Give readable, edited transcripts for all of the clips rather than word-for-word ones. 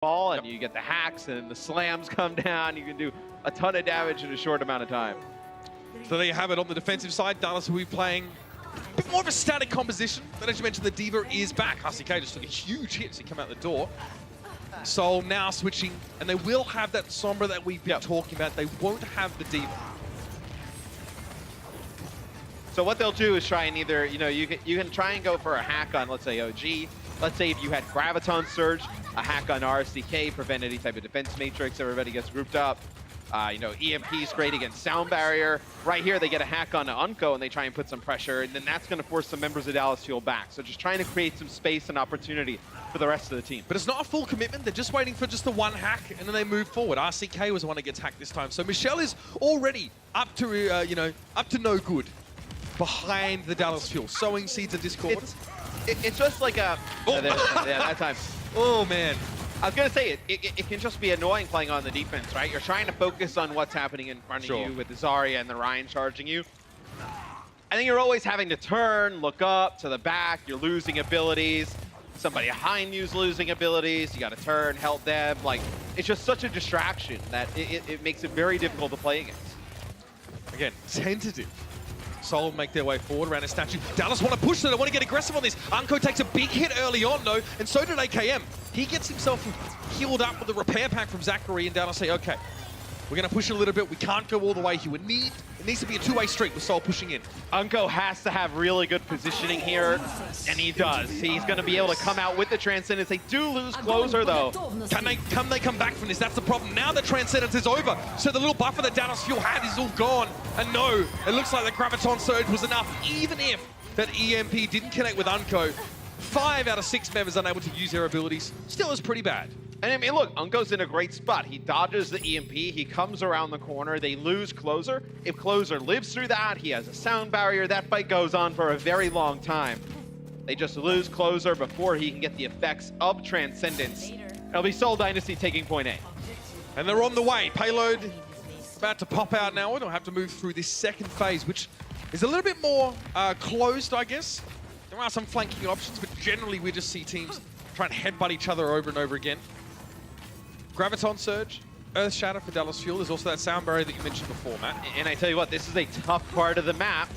ball, and you get the hacks and the slams come down. You can do a ton of damage in a short amount of time. So there you have it on the defensive side. Dallas will be playing a bit more of a static composition. But as you mentioned, the Diva is back. RCK just took a huge hit as he came out the door. Soul now switching, and they will have that Sombra that we've been talking about. They won't have the Diva. So what they'll do is try and either, you can try and go for a hack on, let's say, OG. Let's say if you had Graviton Surge, a hack on RSDK, prevent any type of defense matrix, everybody gets grouped up. EMP is great against Sound Barrier. Right here, they get a hack on Unco, and they try and put some pressure, and then that's going to force some members of Dallas Fuel back. So just trying to create some space and opportunity for the rest of the team. But it's not a full commitment. They're just waiting for just the one hack, and then they move forward. RCK was the one that gets hacked this time. So Michelle is already up to, up to no good behind the Dallas Fuel. Sowing seeds of discord. It's just like a... Oh. Yeah, that time. Oh, man. I was going to say, it can just be annoying playing on the defense, right? You're trying to focus on what's happening in front of you with the Zarya and the Ryan charging you. I think you're always having to turn, look up, to the back. You're losing abilities. Somebody behind you's losing abilities. You got to turn, help them. Like, it's just such a distraction that it makes it very difficult to play against. Again, tentative. Soul make their way forward around a statue. Dallas want to push, so they want to get aggressive on this. Unco takes a big hit early on, though, and so did AKM. He gets himself healed up with the repair pack from Zachary, and Dallas say, okay, we're going to push a little bit. We can't go all the way here. It needs to be a two-way street with Soul pushing in. Unco has to have really good positioning here, and he does. He's going to be able to come out with the Transcendence. They do lose Closer, though. Can they come back from this? That's the problem. Now the Transcendence is over, so the little buffer that Dallas Fuel had is all gone. And no, it looks like the Graviton Surge was enough, even if that EMP didn't connect with Unco. 5 out of 6 members unable to use their abilities. Still is pretty bad. And I mean, look, Unco's in a great spot. He dodges the EMP, he comes around the corner, they lose Closer. If Closer lives through that, he has a sound barrier. That fight goes on for a very long time. They just lose Closer before he can get the effects of Transcendence. It'll be SEOUL Dynasty taking point A. And they're on the way. Payload about to pop out now. We'll have to move through this second phase, which is a little bit more closed, I guess. There are some flanking options, but generally we just see teams try and headbutt each other over and over again. Graviton Surge, Earth Shatter for Dallas Fuel. There's also that sound barrier that you mentioned before, Matt. And I tell you what, this is a tough part of the map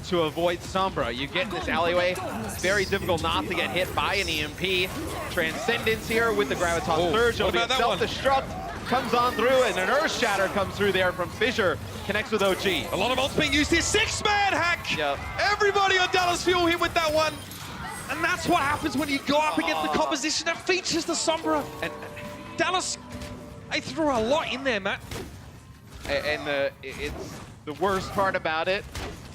to avoid Sombra. You get in this alleyway, very difficult not to get hit by an EMP. Transcendence here with the Graviton Surge. It'll be a self-destruct. Comes on through, and an Earth Shatter comes through there from Fissure. Connects with OG. A lot of ults being used here. 6-man hack! Yep. Everybody on Dallas Fuel hit with that one. And that's what happens when you go up against the composition that features the Sombra. And Dallas, they threw a lot in there, Matt. And the worst part about it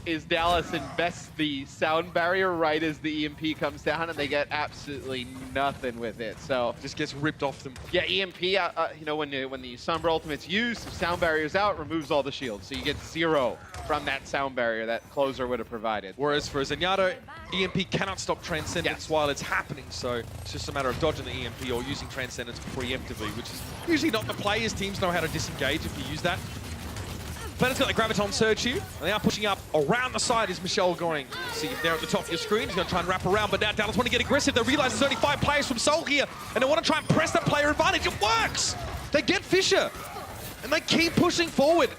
is Dallas invests the sound barrier right as the EMP comes down, and they get absolutely nothing with it. So just gets ripped off them. Yeah, EMP. When the Sombra ultimate's used, the sound barrier's out, removes all the shields, so you get 0 from that sound barrier that Closer would have provided. Whereas for Zenyatta, EMP cannot stop Transcendence while it's happening, so it's just a matter of dodging the EMP or using Transcendence preemptively, which is usually not the play, as teams know how to disengage if you use that. Planet's got the Graviton Surge here, and they are pushing up around the side. Is Michelle going? See if they're at the top of your screen. He's going to try and wrap around, but now Dallas want to get aggressive. They realize there's only 5 players from SEOUL here, and they want to try and press that player advantage. It works! They get Fissure, and they keep pushing forward.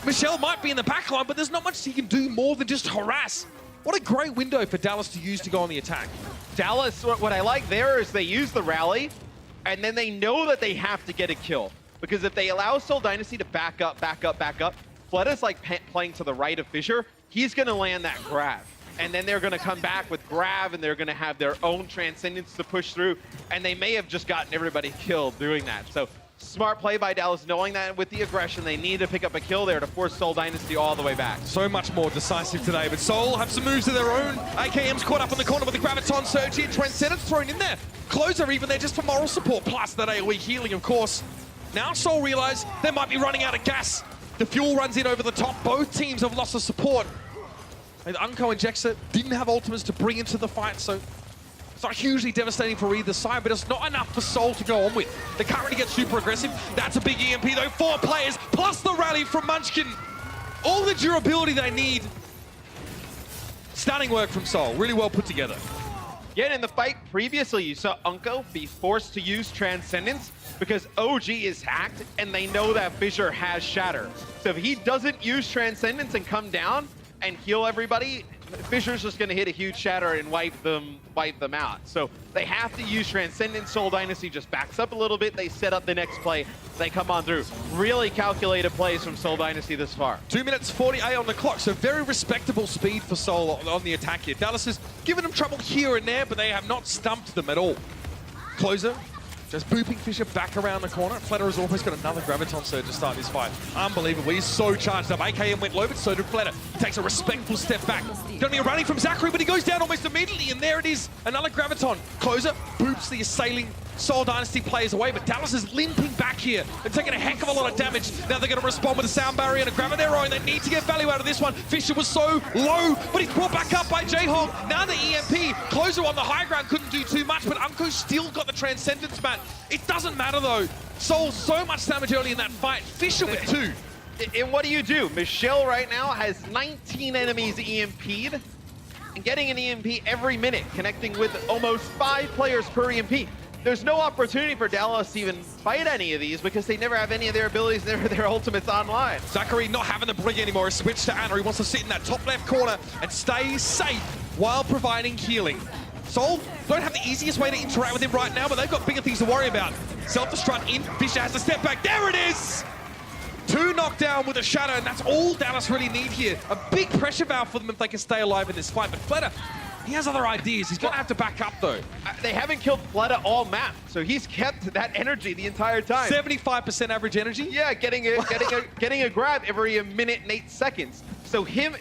Michelle might be in the back line, but there's not much he can do more than just harass. What a great window for Dallas to use to go on the attack. Dallas, what I like there is they use the rally, and then they know that they have to get a kill. Because if they allow SEOUL Dynasty to back up, Fleta's like playing to the right of Fissure. He's going to land that grab. And then they're going to come back with grab, and they're going to have their own Transcendence to push through. And they may have just gotten everybody killed doing that. So smart play by Dallas, knowing that with the aggression, they need to pick up a kill there to force SEOUL Dynasty all the way back. So much more decisive today, but SEOUL have some moves of their own. AKM's caught up in the corner with the Graviton Surge here. Transcendence thrown in there. Closer even there just for moral support, plus that AoE healing, of course. Now SEOUL realize they might be running out of gas. The fuel runs in over the top. Both teams have lost the support. And Unco and Jexa didn't have ultimates to bring into the fight, so it's not hugely devastating for either side, but it's not enough for SEOUL to go on with. They can't really get super aggressive. That's a big EMP though. 4 players, plus the rally from Munchkin. All the durability they need. Stunning work from SEOUL. Really well put together. Yet in the fight previously, you saw Unco be forced to use Transcendence. because OG is hacked and they know that Fissure has Shatter. So if he doesn't use Transcendence and come down and heal everybody, Fissure's just going to hit a huge Shatter and wipe them out. So they have to use Transcendence. Seoul Dynasty just backs up a little bit. They set up the next play. They come on through. Really calculated plays from Seoul Dynasty this far. 2 minutes 48 on the clock, so very respectable speed for Seoul on the attack here. Dallas has given them trouble here and there, but they have not stumped them at all. Closer, just booping Fissure back around the corner. Fletter has almost got another Graviton Surge to start this fight. Unbelievable, he's so charged up. AKM went low, but so did Fletter. He takes a respectful step back. Gonna be a running from Zachary, but he goes down almost immediately, and there it is, another Graviton. Closer boops the assailing Seoul Dynasty players away, but Dallas is limping back here and taking a heck of a lot of damage. Now they're going to respond with a sound barrier and a grab of their own. They need to get value out of this one. Fissure was so low, but he's brought back up by J-Hog. Now the EMP. Closer on the high ground couldn't do too much, but Unko still got the Transcendence, man. It doesn't matter though. Soul so much damage early in that fight. Fissure with 2. And what do? Michelle right now has 19 enemies EMP'd and getting an EMP every minute, connecting with almost 5 players per EMP. There's no opportunity for Dallas to even fight any of these because they never have any of their abilities, their ultimates online. Zachary not having the brig anymore, a switch to Anna. He wants to sit in that top left corner and stay safe while providing healing. Soul don't have the easiest way to interact with him right now, but they've got bigger things to worry about. Self-destruct in, Fissure has to step back. There it is! 2 knockdown with a Shadow, and that's all Dallas really need here. A big pressure valve for them if they can stay alive in this fight, but Fletter, he has other ideas. He's going to have to back up, though. They haven't killed Fleta all map, so he's kept that energy the entire time. 75% average energy? Yeah, getting a grab every minute and 8 seconds. So him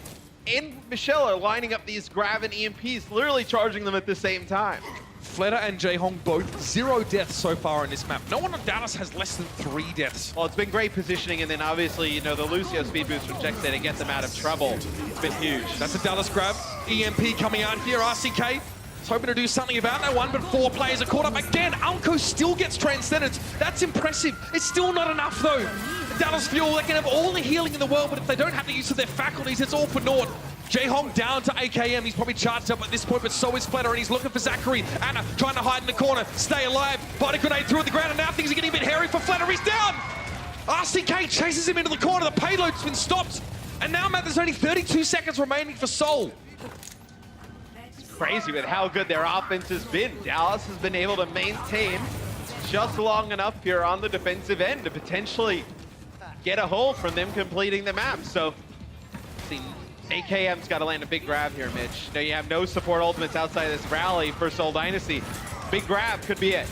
and Michelle are lining up these grab and EMPs, literally charging them at the same time. Fletter and J-Hong both 0 deaths so far on this map. No one on Dallas has less than 3 deaths. Well, it's been great positioning, and then obviously, you know, the Lucio speed boost from Jexay to get them out of trouble. It's been huge. That's a Dallas grab. EMP coming out here. RCK is hoping to do something about that one, but 4 players are caught up again. Unko still gets Transcendence. That's impressive. It's still not enough, though. Dallas Fuel, they can have all the healing in the world, but if they don't have the use of their faculties, it's all for naught. J-Hong down to AKM. He's probably charged up at this point, but so is Fletter, and he's looking for Zachary. Anna trying to hide in the corner, stay alive. Body grenade through the ground, and now things are getting a bit hairy for Fletter. He's down! RCK chases him into the corner. The payload's been stopped. And now, Matt, there's only 32 seconds remaining for Seoul. It's crazy with how good their offense has been. Dallas has been able to maintain just long enough here on the defensive end to potentially get a hold from them completing the map. So, the AKM's got to land a big grab here, Mitch. Now you have no support ultimates outside of this rally for Seoul Dynasty. Big grab could be it.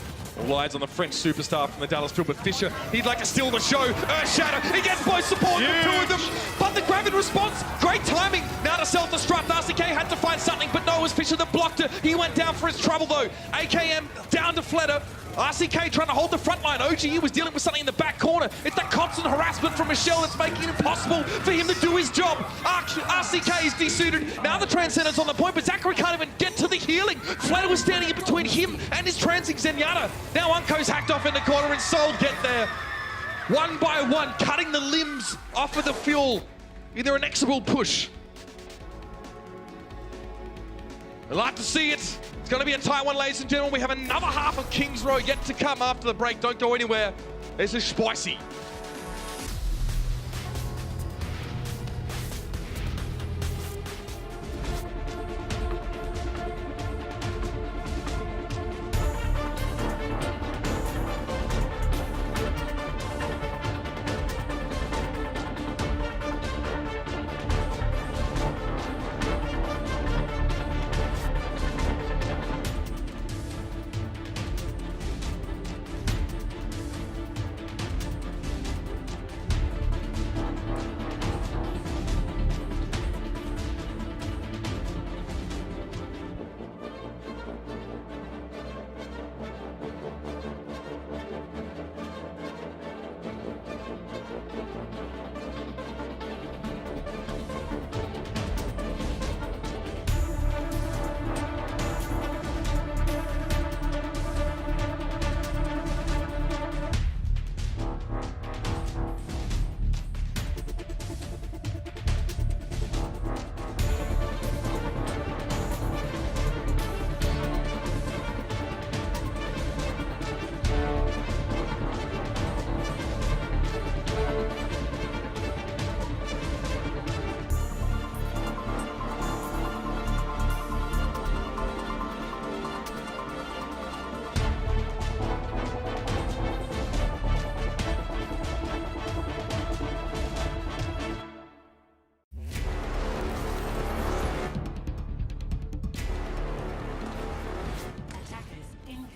All eyes on the French superstar from the Dallas field, but Fissure, he'd like to steal the show. Shadow, he gets both support, the 2 of them. But the grab in response, great timing. Now to self-destruct. RCK had to find something, but no, it was Fissure that blocked it. He went down for his trouble, though. AKM down to Fletter. RCK trying to hold the front line. OGE was dealing with something in the back corner. It's that constant harassment from Michelle that's making it impossible for him to do his job. RCK is desuited. Now the Transcendence on the point, but Zachary can't even get to the healing. Fletter was standing in between him and his Transing Zenyatta. Now Unko's hacked off in the corner, and Soul get there. 1 by 1, cutting the limbs off of the fuel in their inexorable push. I'd like to see it. It's going to be a tight one, ladies and gentlemen. We have another half of Kings Row yet to come after the break. Don't go anywhere. This is spicy.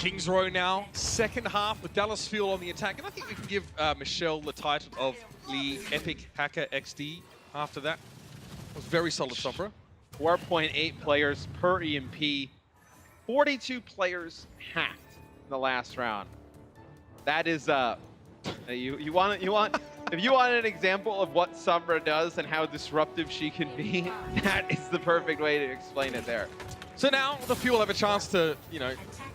Kings Row now, second half with Dallas Fuel on the attack. And I think we can give Michelle the title of the Epic Hacker XD after that. It was very solid Sombra. 4.8 players per EMP, 42 players hacked in the last round. That is you want if you want an example of what Sombra does and how disruptive she can be, that is the perfect way to explain it there. So now the Fuel have a chance to,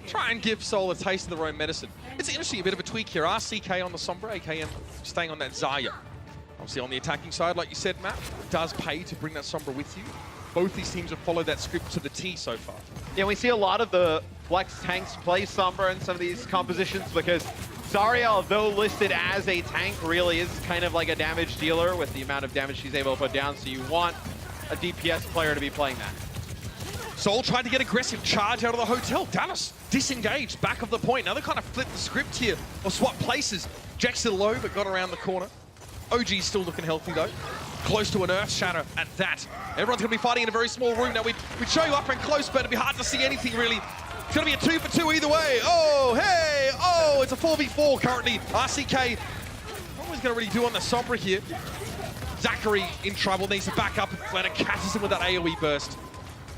try and give Seoul a taste of their own medicine. It's interesting, a bit of a tweak here. RCK on the Sombra, AKM staying on that Zarya. Obviously on the attacking side, like you said, Matt, it does pay to bring that Sombra with you. Both these teams have followed that script to the T so far. Yeah, we see a lot of the flex tanks play Sombra in some of these compositions because Zarya, although listed as a tank, really is kind of like a damage dealer with the amount of damage she's able to put down, so you want a DPS player to be playing that. Seoul tried to get aggressive, charge out of the hotel. Dallas disengaged, back of the point. Now they kind of flipped the script here, or swap places. Jack's still low, but got around the corner. OG's still looking healthy though. Close to an Earth Shatter at that. Everyone's gonna be fighting in a very small room. Now we'd show you up and close, but it'd be hard to see anything really. It's gonna be a 2 for 2 either way. Oh, hey, oh, it's a 4v4 currently. RCK, what was gonna really do on the Sombra here? Zachary in trouble, needs to back up. Flanner catches him with that AoE burst.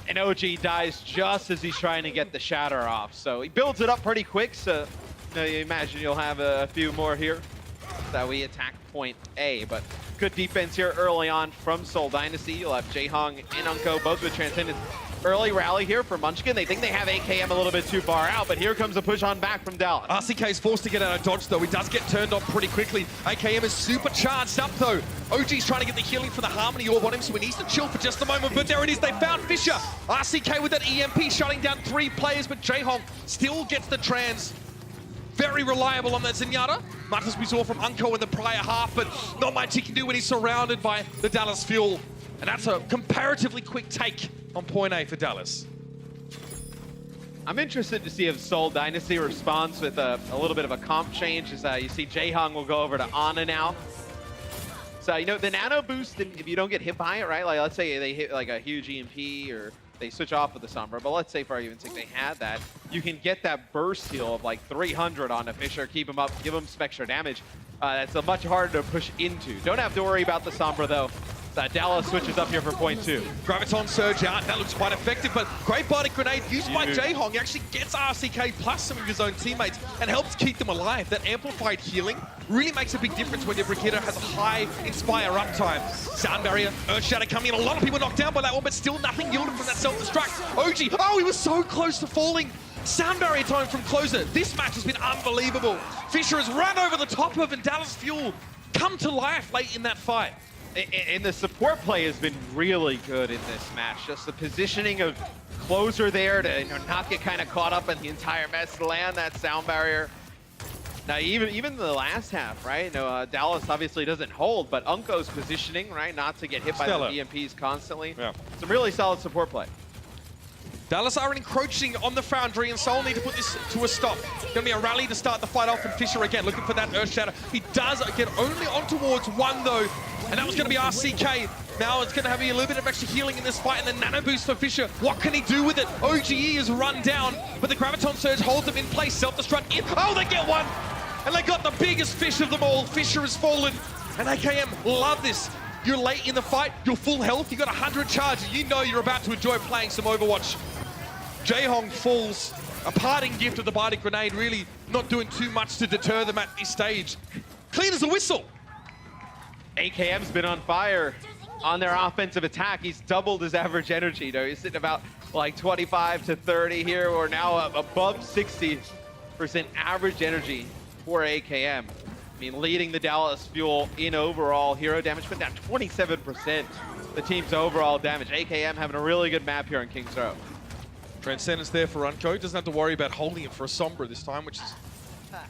And OG dies just as he's trying to get the Shatter off. So he builds it up pretty quick, so you imagine you'll have a few more here. That we attack point A, but good defense here early on from Seoul Dynasty. You'll have Jaehong and Unko both with Transcendence. Early rally here for Munchkin. They think they have AKM a little bit too far out, but here comes a push on back from Dallas. RCK is forced to get out of dodge though. He does get turned on pretty quickly. AKM is super charged up though. OG's trying to get the healing for the Harmony Orb on him, so he needs to chill for just a moment, but there it is. They found Fisher. RCK with that EMP shutting down 3 players, but Jaehong still gets the trans. Very reliable on that Zenyatta. Much as we saw from Unko in the prior half, but not much he can do when he's surrounded by the Dallas Fuel. And that's a comparatively quick take on point A for Dallas. I'm interested to see if Seoul Dynasty responds with a little bit of a comp change. As you see Jaehong will go over to Ana now. So, the nano boost, if you don't get hit by it, right? Like, let's say they hit like a huge EMP or they switch off with the Sombra, but let's say for argument's sake they had that, you can get that burst heal of like 300 on a Fisher, keep him up, give him some extra damage. That's a much harder to push into. Don't have to worry about the Sombra though. Dallas switches up here for point 2. Graviton Surge out, that looks quite effective, but great body grenade used by Jaehong. He actually gets RCK plus some of his own teammates and helps keep them alive. That amplified healing really makes a big difference when your Brigitte has a high Inspire uptime. Sound barrier, Earth Shatter coming in. A lot of people knocked down by that one, but still nothing yielded from that self-destruct. OG, oh, he was so close to falling. Sound barrier time from Closer. This match has been unbelievable. Fisher has run over the top of, and Dallas Fuel come to life late in that fight. And the support play has been really good in this match. Just the positioning of Closer there to not get kind of caught up in the entire mess, land that sound barrier. Now, even the last half, right? Dallas obviously doesn't hold, but Unko's positioning, right? Not to get hit by the EMPs constantly. Yeah. Some really solid support play. Dallas are encroaching on the Foundry, and Seoul need to put this to a stop. Gonna be a rally to start the fight off, and Fisher again looking for that Earth Shatter. He does get only on towards one though, and that was gonna be RCK. Now it's gonna have a little bit of extra healing in this fight, and the nano boost for Fisher. What can he do with it? OGE is run down, but the Graviton Surge holds him in place. Self-destruct in. Oh, they get one! And they got the biggest fish of them all. Fisher has fallen, and AKM love this. You're late in the fight, you're full health, you got 100 charges. You know you're about to enjoy playing some Overwatch. Jaehong falls, a parting gift of the Bardic Grenade, really not doing too much to deter them at this stage. Clean as a whistle. AKM's been on fire on their offensive attack. He's doubled his average energy. He's sitting about like 25 to 30 here, or now above 60% average energy for AKM. I mean, leading the Dallas Fuel in overall hero damage, but down 27% the team's overall damage. AKM having a really good map here on Kings Row. Transcendence there for Unko. Doesn't have to worry about holding it for a Sombra this time, which is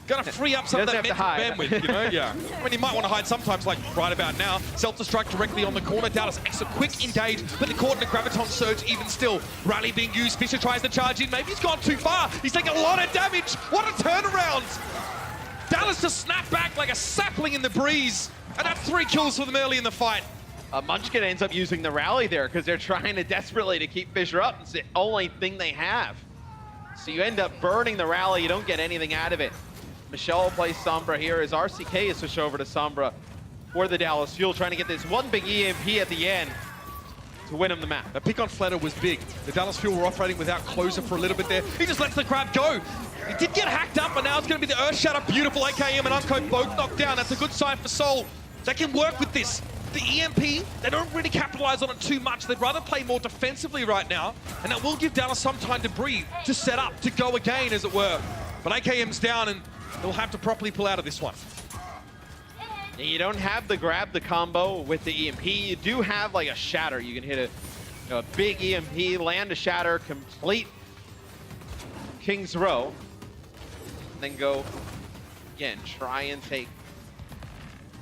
gonna free up some of that mental bandwidth, Yeah. I mean, you might want to hide sometimes, like right about now. Self-destruct directly on the corner. Dallas extra quick engage, but the coordinate Graviton Surge even still. Rally being used. Fisher tries to charge in. Maybe he's gone too far. He's taking a lot of damage. What a turnaround. Dallas to snap back like a sapling in the breeze. And that's 3 kills for them early in the fight. Munchkin ends up using the rally there because they're trying to desperately to keep Fisher up. It's the only thing they have. So you end up burning the rally. You don't get anything out of it. Michelle plays Sombra here as RCK is switched over to Sombra for the Dallas Fuel, trying to get this one big EMP at the end to win him the map. The pick on Fletter was big. The Dallas Fuel were operating without closer for a little bit there. He just lets the grab go. He did get hacked up, but now it's going to be the Earth Shatter. Beautiful. AKM and Unco both knocked down. That's a good sign for Soul. They can work with this. The EMP, they don't really capitalize on it too much. They'd rather play more defensively right now, and that will give Dallas some time to breathe, to set up, to go again, as it were. But AKM's down, and they'll have to properly pull out of this one. You don't have the grab, the combo with the EMP. You do have like a shatter. You can hit a big EMP, land a shatter, complete King's Row, and then go again, try and take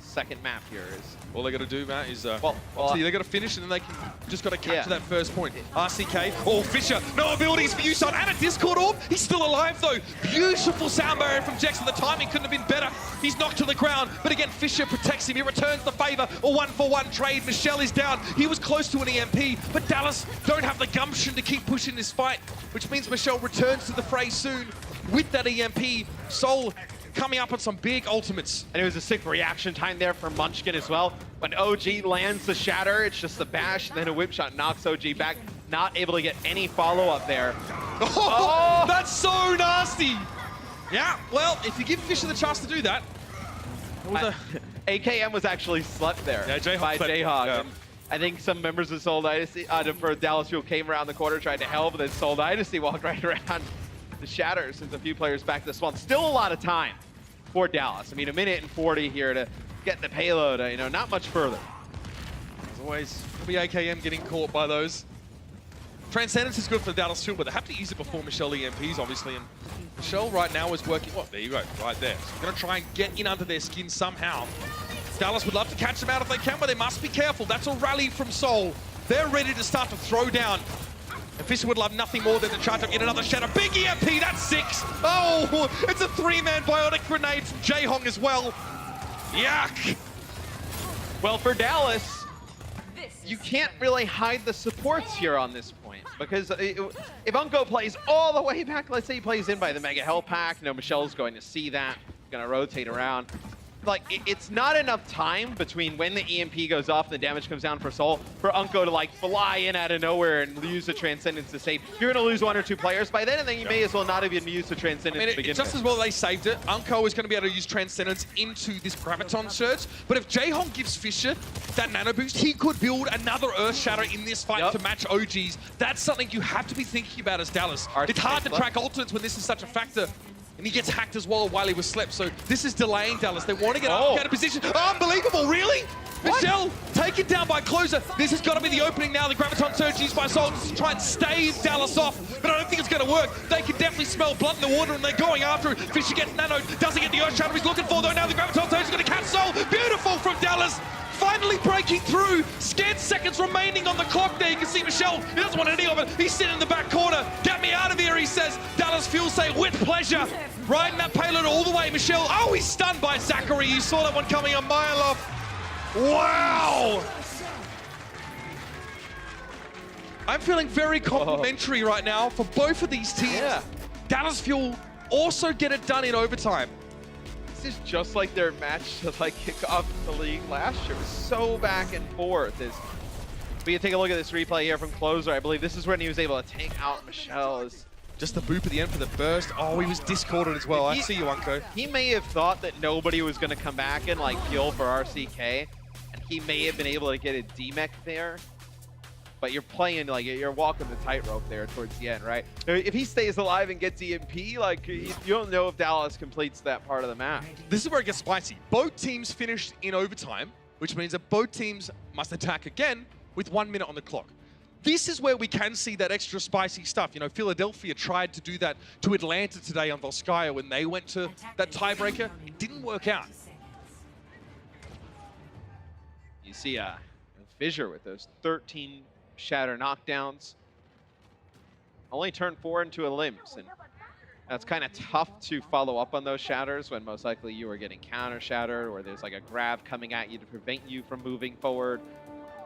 second map here. All they got to do, Matt, is they got to finish, and then they can just got to capture that first point. RCK, Fisher, no abilities for Uson, and a Discord Orb. He's still alive, though. Beautiful sound barrier from Jackson. The timing couldn't have been better. He's knocked to the ground, but again, Fisher protects him. He returns the favor. A 1-for-1 trade. Michelle is down. He was close to an EMP, but Dallas don't have the gumption to keep pushing this fight, which means Michelle returns to the fray soon with that EMP. Soul coming up on some big ultimates. And it was a sick reaction time there for Munchkin as well. When OG lands the shatter, it's just a bash, and then a whip shot knocks OG back. Not able to get any follow-up there. Oh, that's so nasty. Yeah, well, if you give Fisher the chance to do that. AKM was actually slept there by Jayhawk. Yeah. I think some members of Seoul Dynasty, for Dallas Fuel, came around the corner, tried to help, but then Seoul Dynasty walked right around the shatter since a few players back to spawn. Still a lot of time for Dallas. I mean, 1:40 here to get the payload, not much further. As always, it'll be AKM getting caught by those. Transcendence is good for the Dallas Fuel, but they have to use it before Michelle EMPs, obviously, and Michelle right now is working, there you go, right there. So gonna try and get in under their skin somehow. Dallas would love to catch them out if they can, but they must be careful. That's a rally from Soul. They're ready to start to throw down. And Fisher would love nothing more than to charge up yet another shatter. Big EMP, that's 6. Oh, it's a 3-man biotic grenade from Jaehong as well. Yuck. Well, for Dallas, you can't really hide the supports here on this point, because if Unco plays all the way back, let's say he plays in by the Mega Hell Pack, Michelle's going to see that, going to rotate around. Like, it's not enough time between when the EMP goes off and the damage comes down for Soul for Unco to like fly in out of nowhere and use the Transcendence to save. You're going to lose 1 or 2 players by then, and then you may as well not even use the Transcendence to begin with. Just as well they saved it. Unco is going to be able to use Transcendence into this Graviton surge, but if Jaehong gives Fisher that nano boost, he could build another Earth Shatter in this fight to match OGs. That's something you have to be thinking about as Dallas. It's hard to track ultimates when this is such a factor. And he gets hacked as well while he was slept. So this is delaying Dallas. They want to get out of position. Unbelievable, really? What? Michelle taken down by Closer. This has got to be the opening now. The Graviton Surge used by Soul to try and stave Dallas off. But I don't think it's going to work. They can definitely smell blood in the water and they're going after it. Fisher gets nano, doesn't get the Earth Shatter he's looking for though. Now the Graviton Surge is going to catch Soul. Beautiful from Dallas. Finally breaking through. Scared seconds remaining on the clock there. You can see Michelle. He doesn't want any of it. He's sitting in the back corner. Get me out of here, he says. Dallas Fuel say with pleasure. Riding that payload all the way. Michelle. Oh, he's stunned by Zachary. You saw that one coming a mile off. Wow. I'm feeling very complimentary right now for both of these teams. Yeah. Dallas Fuel also get it done in overtime. This is just like their match to like kick off the league last year. It was so back and forth. We can take a look at this replay here from Closer. I believe this is when he was able to take out Michelle. Just the boop at the end for the burst. Oh, he was discorded as well. I see you, Unco. He may have thought that nobody was going to come back and like heal for RCK, and he may have been able to get a D-mech there. But you're playing, like, you're walking the tightrope there towards the end, right? If he stays alive and gets EMP, like, you don't know if Dallas completes that part of the map. This is where it gets spicy. Both teams finished in overtime, which means that both teams must attack again with 1 minute on the clock. This is where we can see that extra spicy stuff. Philadelphia tried to do that to Atlanta today on Volskaya when they went to that tiebreaker. It didn't work out. You see Fissure with those 13 shatter knockdowns. Only turned 4 into a limbs, and that's kind of tough to follow up on those shatters when most likely you are getting counter shattered or there's like a grab coming at you to prevent you from moving forward.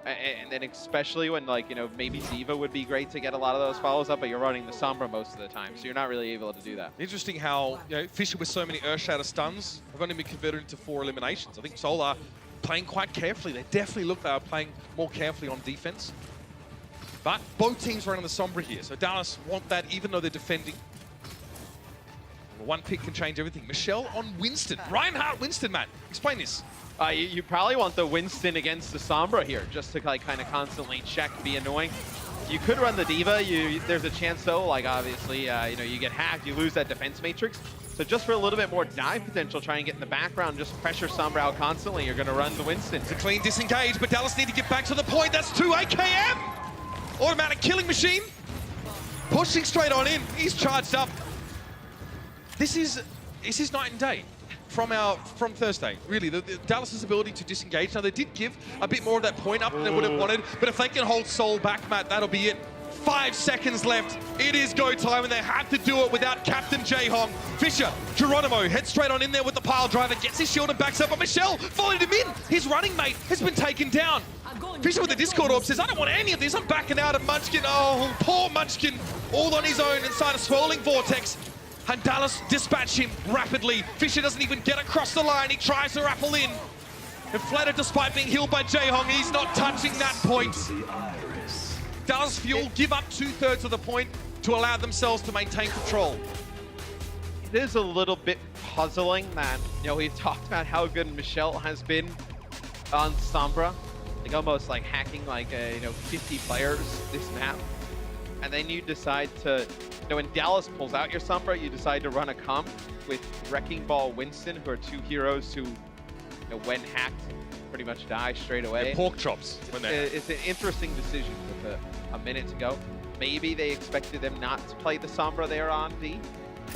And then especially when, like, you know, maybe Ziva would be great to get a lot of those follows up, but you're running the Sombra most of the time, so you're not really able to do that. Interesting how, you know, Fisher with so many Earthshatter stuns have only been converted into 4 eliminations. I think SEOUL are playing quite carefully. They definitely look they are playing more carefully on defense. But both teams are running the Sombra here, so Dallas want that even though they're defending. One pick can change everything. Michelle on Winston. Reinhardt Winston, Matt. Explain this. You probably want the Winston against the Sombra here, just to like kind of constantly check, be annoying. You could run the Diva. There's a chance though, like obviously, you know, you get hacked, you lose that defense matrix. So just for a little bit more dive potential, try and get in the background, just pressure Sombra out constantly. You're going to run the Winston. It's a clean disengage, but Dallas need to get back to the point. That's 2 AKM. Automatic killing machine. Pushing straight on in. He's charged up. This is night and day from Thursday. Really, the Dallas's ability to disengage. Now they did give a bit more of that point up than they would have wanted, but if they can hold SEOUL back, Matt, that'll be it. 5 seconds left. It is go time, and they have to do it without Captain Jaehong. Fisher, Geronimo, heads straight on in there with the pile driver, gets his shield and backs up, but Michelle followed him in. His running mate has been taken down. Fisher with the Discord orb says, I don't want any of this, I'm backing out of Munchkin. Oh, poor Munchkin, all on his own inside a swirling vortex. And Dallas dispatch him rapidly. Fisher doesn't even get across the line. He tries to rappel in. And Flatter, despite being healed by Jaehong, he's not touching that point. Does Fuel give up 2/3 of the point to allow themselves to maintain control? It is a little bit puzzling that, you know, we've talked about how good Michelle has been on Sombra. Like almost like hacking like, you know, 50 players this map. And then you decide to, you know, when Dallas pulls out your Sombra, you decide to run a comp with Wrecking Ball Winston, who are 2 heroes who, you know, when hacked, pretty much die straight away. Yeah, pork chops. It's an interesting decision with a minute to go. Maybe they expected them not to play the Sombra there on D,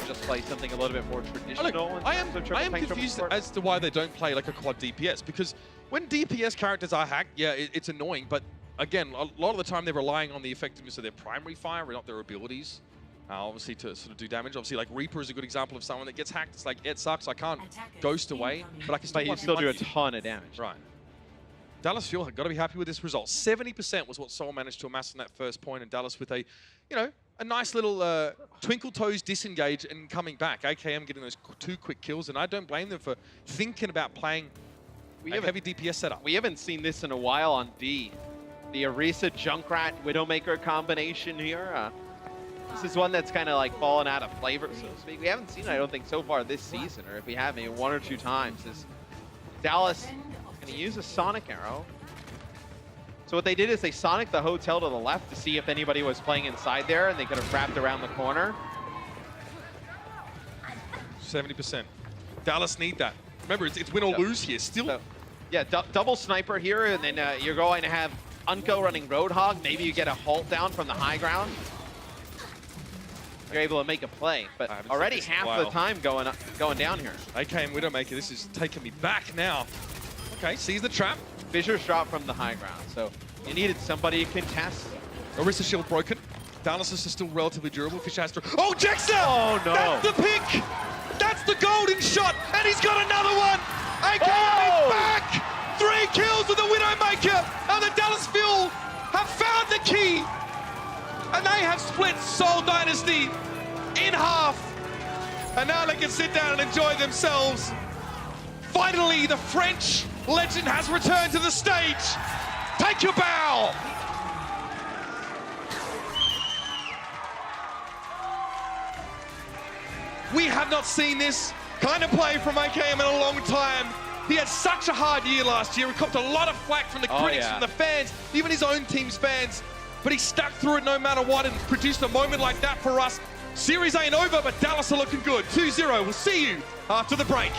just play something a little bit more traditional. Look, I am confused as to why they don't play like a quad DPS, because when DPS characters are hacked, yeah, it's annoying, but again, a lot of the time they're relying on the effectiveness of their primary fire, not their abilities. Obviously to sort of do damage. Obviously, like Reaper is a good example of someone that gets hacked. It's like, it sucks, I can't ghost away, but I can still do a ton of damage. Right. Dallas Fuel have got to be happy with this result. 70% was what SEOUL managed to amass in that first point, and Dallas with a, you know, a nice little twinkle toes disengage and coming back. AKM getting those 2 quick kills, and I don't blame them for thinking about playing a heavy DPS setup. We haven't seen this in a while on D. The Orisa Junkrat Widowmaker combination here. This is one that's kind of like fallen out of flavor, so to speak. We haven't seen it, I don't think, so far this season, or if we have, maybe 1 or 2 times. Is Dallas going to use a Sonic Arrow? So what they did is they sonicked the hotel to the left to see if anybody was playing inside there, and they could have wrapped around the corner. 70%. Dallas need that. Remember, it's win or lose here. Still. So, yeah, double sniper here, and then you're going to have Unco running Roadhog. Maybe you get a halt down from the high ground. You're able to make a play, but already half the time going down here. AKM Widowmaker, this is taking me back now. Okay, sees the trap. Fisher's dropped from the high ground, so you needed somebody to contest. Orisa shield broken. Dallas is still relatively durable. Fisher has to... Oh, Jexter! Oh, no. That's the pick! That's the golden shot, and he's got another one! AKM is back! 3 kills with the Widowmaker, and the Dallas Fuel have found the key! And they have split SEOUL Dynasty in half. And now they can sit down and enjoy themselves. Finally, the French legend has returned to the stage. Take your bow. We have not seen this kind of play from AKM in a long time. He had such a hard year last year. He copped a lot of flack from the critics, from the fans, even his own team's fans. But he stuck through it no matter what and produced a moment like that for us. Series ain't over, but Dallas are looking good. 2-0. We'll see you after the break.